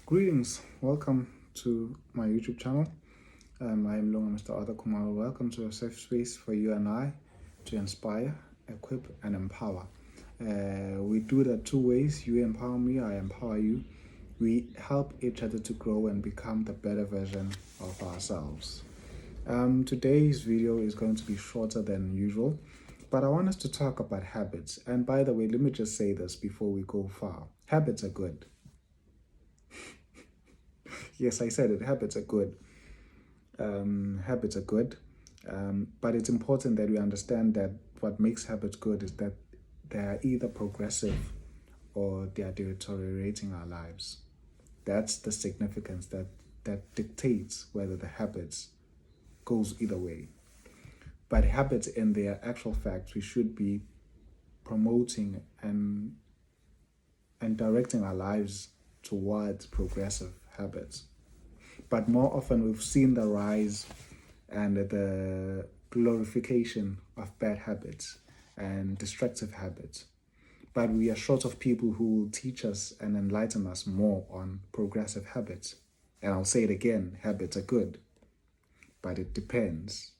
Greetings, welcome to my YouTube channel. I am Lunga Mr. Arthur Kumar. Welcome to a safe space for you and I to inspire, equip, and empower. We do that two ways. You empower me, I empower you. We help each other to grow and become the better version of ourselves. Today's video is going to be shorter than usual, but I want us to talk about habits. And by the way, let me just say this before we go far. Habits are good. Yes, I said it. Habits are good. Habits are good. But it's important that we understand that what makes habits good is that they are either progressive or they are deteriorating our lives. That's the significance that dictates whether the habits goes either way. But habits in their actual fact, we should be promoting and directing our lives towards progressive habits. But more often we've seen the rise and the glorification of bad habits and destructive habits. But we are short of people who will teach us and enlighten us more on progressive habits. And I'll say it again, habits are good. But it depends.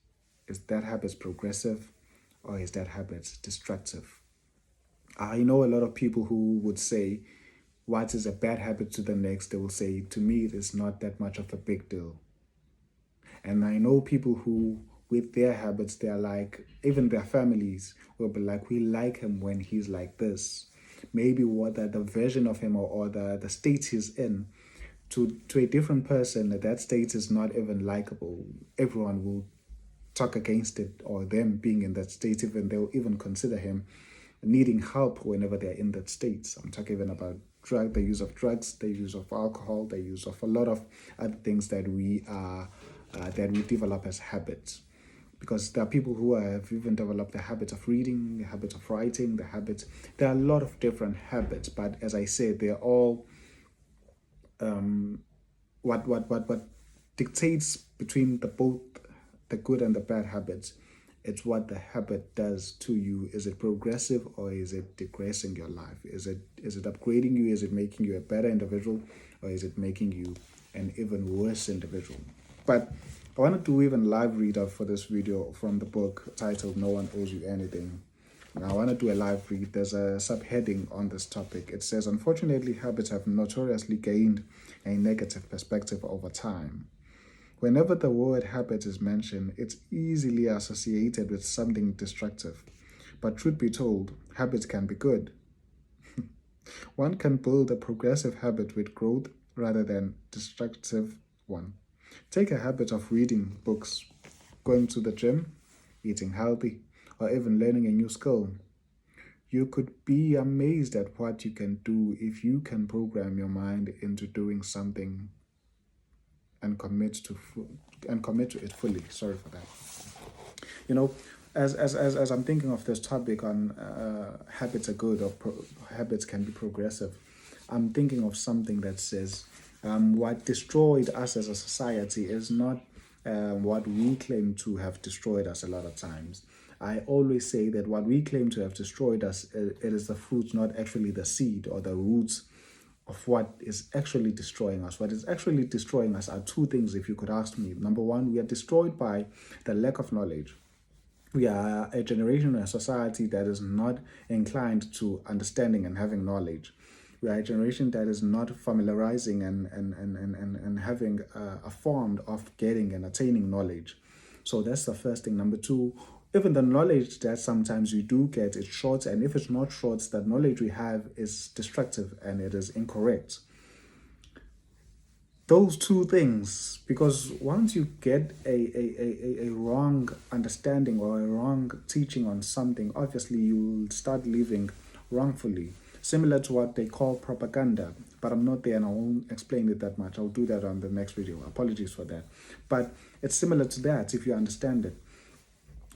Is that habit progressive or is that habit destructive? I know a lot of people who would say, what is a bad habit to the next? They will say, to me, it is not that much of a big deal. And I know people who, with their habits, they're like, even their families will be like, we like him when he's like this. Maybe what the version of him or the state he's in, to a different person, that state is not even likable. Everyone will talk against it or them being in that state, even they'll even consider him needing help whenever they're in that state. I'm talking even about the use of drugs, the use of alcohol, the use of a lot of other things that we develop as habits. Because there are people who have even developed the habit of reading, the habit of writing, there are a lot of different habits, but as I said, they're all what dictates between both the good and the bad habits. It's what the habit does to you. Is it progressive or is it digressing your life? Is it upgrading you? Is it making you a better individual or is it making you an even worse individual? But I want to do even live read up for this video from the book titled No One Owes You Anything. And I want to do a live read. There's a subheading on this topic. It says, unfortunately, habits have notoriously gained a negative perspective over time. Whenever the word habit is mentioned, it's easily associated with something destructive. But truth be told, habits can be good. One can build a progressive habit with growth rather than destructive one. Take a habit of reading books, going to the gym, eating healthy, or even learning a new skill. You could be amazed at what you can do if you can program your mind into doing something and commit to it fully. Sorry for that. You know, as I'm thinking of this topic on habits are good or habits can be progressive, I'm thinking of something that says what destroyed us as a society is not what we claim to have destroyed us a lot of times. I always say that what we claim to have destroyed us, it is the fruit, not actually the seed or the roots of what is actually destroying us. What is actually destroying us are two things, if you could ask me. Number one, we are destroyed by the lack of knowledge. We are a generation and a society that is not inclined to understanding and having knowledge. We are a generation that is not familiarizing and having a form of getting and attaining knowledge. So that's the first thing. Number two, even the knowledge that sometimes we do get is short, and if it's not short, that knowledge we have is destructive and it is incorrect. Those two things, because once you get a wrong understanding or a wrong teaching on something, obviously you will start living wrongfully, similar to what they call propaganda. But I'm not there and I won't explain it that much. I'll do that on the next video. Apologies for that. But it's similar to that if you understand it.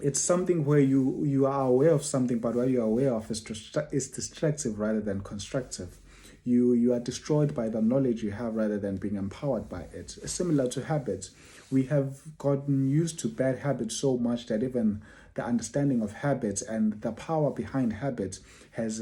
It's something where you are aware of something, but what you're aware of is destructive rather than constructive. You are destroyed by the knowledge you have rather than being empowered by it. It's similar to habits. We have gotten used to bad habits so much that even the understanding of habits and the power behind habits has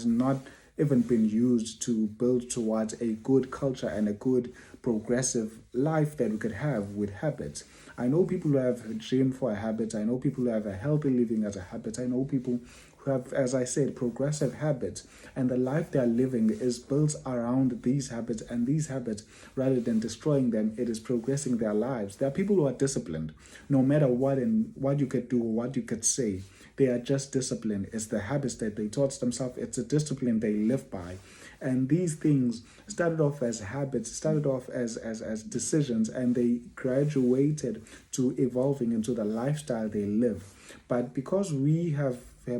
not even been used to build towards a good culture and a good progressive life that we could have with habits. I know people who have gym for a habit. I know people who have a healthy living as a habit. I know people who have, as I said, progressive habits. And the life they are living is built around these habits. And these habits, rather than destroying them, it is progressing their lives. There are people who are disciplined, no matter what and what you could do or what you could say. They are just disciplined. It's the habits that they taught themselves. It's a discipline they live by. And these things started off as habits, started off as decisions, and they graduated to evolving into the lifestyle they live. But because we have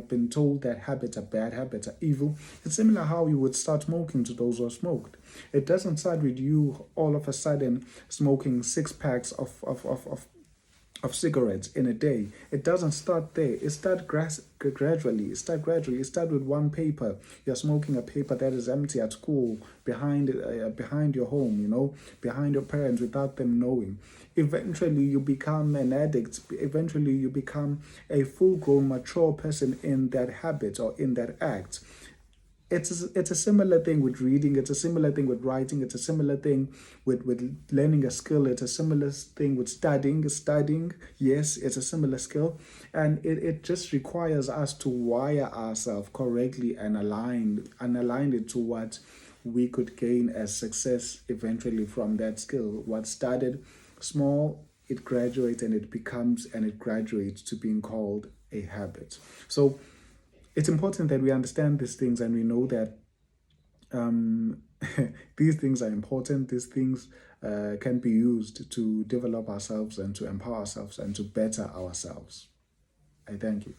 been told that habits are bad, habits are evil, it's similar how you would start smoking to those who smoked. It doesn't start with you all of a sudden smoking 6 packs of cigarettes in a day. It doesn't start there. It starts gradually. It starts with one paper. You're smoking a paper that is empty at school, behind your home, behind your parents without them knowing. Eventually, you become an addict. Eventually, you become a full-grown, mature person in that habit or in that act. It's a similar thing with reading. It's a similar thing with writing. It's a similar thing with learning a skill. It's a similar thing with studying. Yes, it's a similar skill, and it just requires us to wire ourselves correctly and align it to what we could gain as success eventually from that skill. What started small, it graduates and it graduates to being called a habit. So it's important that we understand these things and we know that um, these things are important. These things can be used to develop ourselves and to empower ourselves and to better ourselves. I thank you.